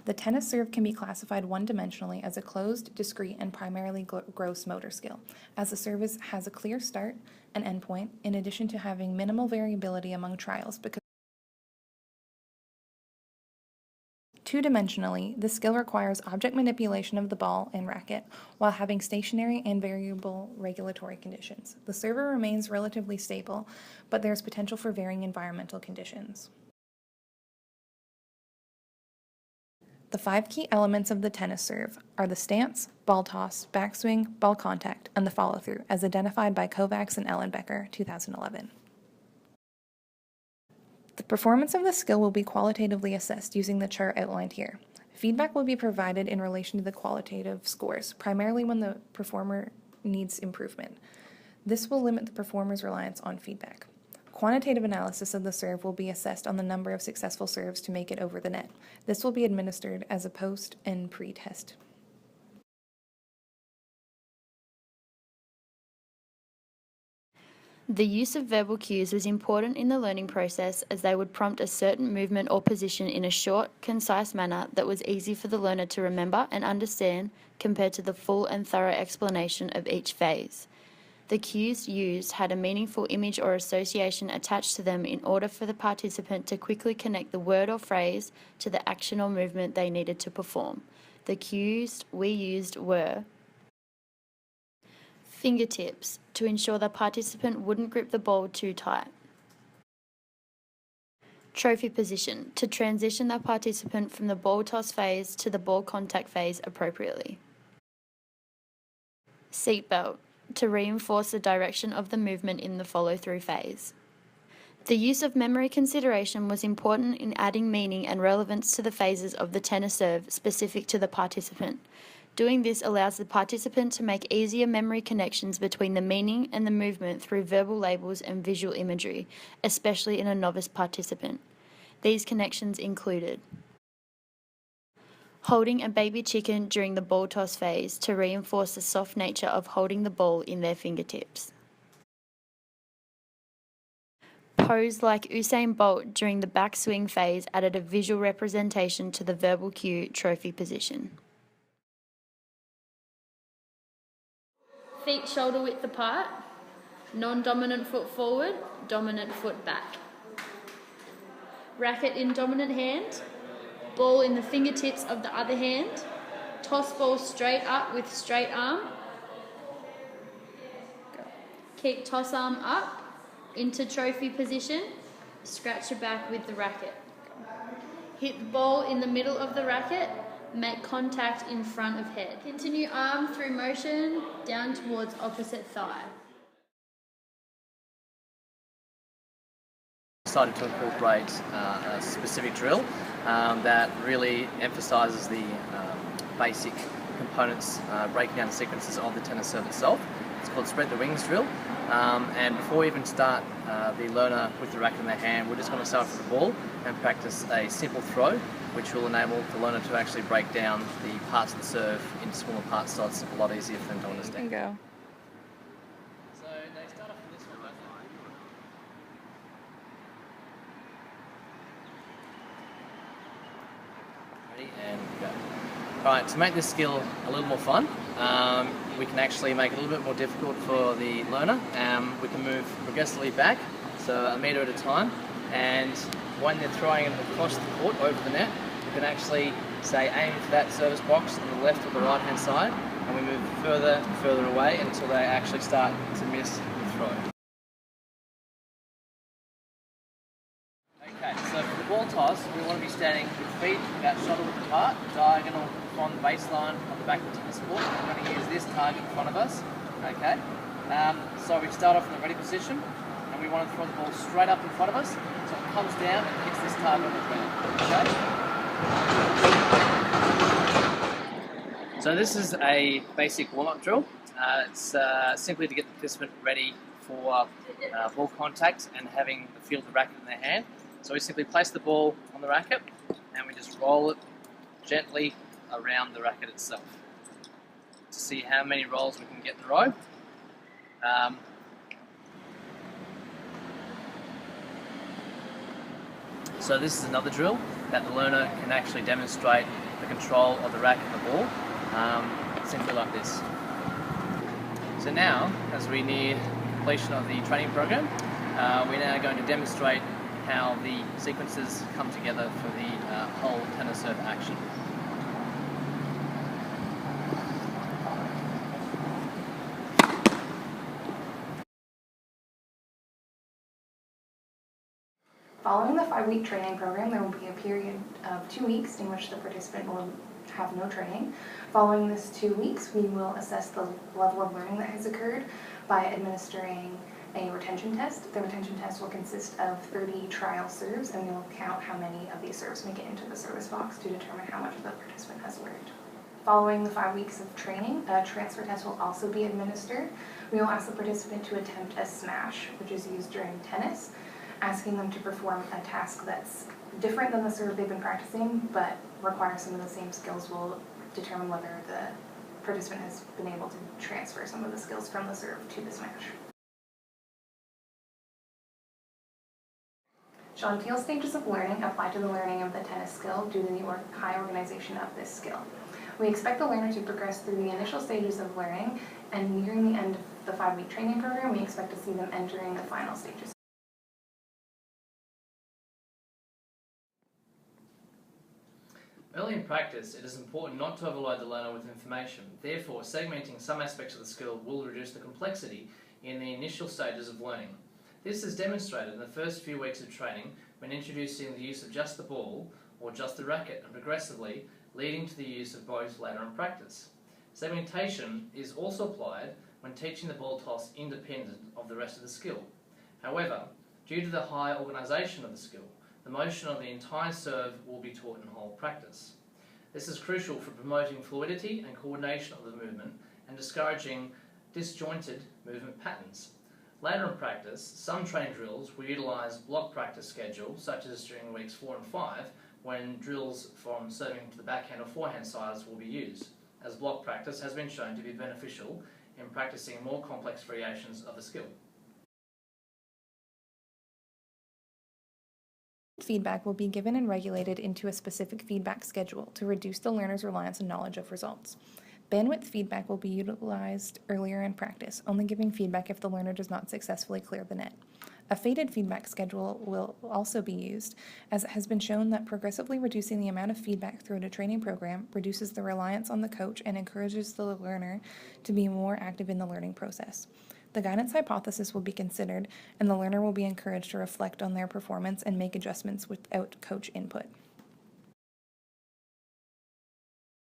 The tennis serve can be classified one-dimensionally as a closed, discrete, and primarily gross motor skill, as the service has a clear start and end point, in addition to having minimal variability among trials because two-dimensionally, the skill requires object manipulation of the ball and racket while having stationary and variable regulatory conditions. The server remains relatively stable, but there is potential for varying environmental conditions. The 5 key elements of the tennis serve are the stance, ball toss, backswing, ball contact, and the follow-through, as identified by Kovacs and Ellenbecker, 2011. The performance of the skill will be qualitatively assessed using the chart outlined here. Feedback will be provided in relation to the qualitative scores, primarily when the performer needs improvement. This will limit the performer's reliance on feedback. Quantitative analysis of the serve will be assessed on the number of successful serves to make it over the net. This will be administered as a post and pre-test. The use of verbal cues was important in the learning process as they would prompt a certain movement or position in a short, concise manner that was easy for the learner to remember and understand compared to the full and thorough explanation of each phase. The cues used had a meaningful image or association attached to them in order for the participant to quickly connect the word or phrase to the action or movement they needed to perform. The cues we used were fingertips, to ensure the participant wouldn't grip the ball too tight. Trophy position, to transition the participant from the ball toss phase to the ball contact phase appropriately. Seatbelt, to reinforce the direction of the movement in the follow-through phase. The use of memory consideration was important in adding meaning and relevance to the phases of the tennis serve specific to the participant. Doing this allows the participant to make easier memory connections between the meaning and the movement through verbal labels and visual imagery, especially in a novice participant. These connections included holding a baby chicken during the ball toss phase to reinforce the soft nature of holding the ball in their fingertips. Pose like Usain Bolt during the backswing phase added a visual representation to the verbal cue trophy position. Feet shoulder width apart, non-dominant foot forward, dominant foot back. Racket in dominant hand, ball in the fingertips of the other hand, toss ball straight up with straight arm. Keep toss arm up into trophy position, scratch your back with the racket. Hit the ball in the middle of the racket, make contact in front of head. Continue arm through motion down towards opposite thigh. Decided to incorporate a specific drill that really emphasises the basic components, breaking down the sequences of the tennis serve itself. It's called Spread the Wings drill. And before we even start the learner with the racket in their hand, we're just going to start with the ball and practice a simple throw, which will enable the learner to actually break down the parts of the serve into smaller parts, so it's a lot easier for them to understand. You can go. So they start off with this one, don't they? Ready, and go. Alright, to make this skill a little more fun, we can actually make it a little bit more difficult for the learner. We can move progressively back, so a metre at a time, and when they're throwing it across the court over the net, you can actually say aim for that service box on the left or the right hand side, and we move further and further away until they actually start to miss the throw. Okay, so for the ball toss, we want to be standing with feet about shoulder width apart, diagonal from the baseline on the back of the tennis court. We're going to use this target in front of us. Okay, so we start off in the ready position, and we want to throw the ball straight up in front of us, so it comes down and hits this target on the ground. Okay. So this is a basic warm-up drill. It's simply to get the participant ready for ball contact and having the feel of the racket in their hand. So we simply place the ball on the racket and we just roll it gently around the racket itself to see how many rolls we can get in a row. So this is another drill that the learner can actually demonstrate the the control of the racket and the ball, simply like this. So now, as we near completion of the training program, we're now going to demonstrate how the sequences come together for the whole tennis serve action. Following the 5-week training program, there will be a period of 2 weeks in which the participant will have no training. Following this 2 weeks, we will assess the level of learning that has occurred by administering a retention test. The retention test will consist of 30 trial serves, and we will count how many of these serves make it into the service box to determine how much the participant has learned. Following the 5 weeks of training, a transfer test will also be administered. We will ask the participant to attempt a smash, which is used during tennis, asking them to perform a task that's different than the serve they've been practicing, but requires some of the same skills. Will determine whether the participant has been able to transfer some of the skills from the serve to the smash. Chantil's stages of learning apply to the learning of the tennis skill due to the high organization of this skill. We expect the learner to progress through the initial stages of learning, and nearing the end of the 5-week training program, we expect to see them entering the final stages. Early in practice, it is important not to overload the learner with information. Therefore, segmenting some aspects of the skill will reduce the complexity in the initial stages of learning. This is demonstrated in the first few weeks of training when introducing the use of just the ball or just the racket, and progressively leading to the use of both later in practice. Segmentation is also applied when teaching the ball toss independent of the rest of the skill. However, due to the high organisation of the skill, the motion of the entire serve will be taught in whole practice. This is crucial for promoting fluidity and coordination of the movement and discouraging disjointed movement patterns. Later in practice, some training drills will utilise block practice schedules, such as during weeks 4 and 5, when drills from serving to the backhand or forehand sides will be used, as block practice has been shown to be beneficial in practicing more complex variations of the skill. Feedback will be given and regulated into a specific feedback schedule to reduce the learner's reliance on knowledge of results. Bandwidth feedback will be utilized earlier in practice, only giving feedback if the learner does not successfully clear the net. A phased feedback schedule will also be used, as it has been shown that progressively reducing the amount of feedback throughout a training program reduces the reliance on the coach and encourages the learner to be more active in the learning process. The guidance hypothesis will be considered, and the learner will be encouraged to reflect on their performance and make adjustments without coach input.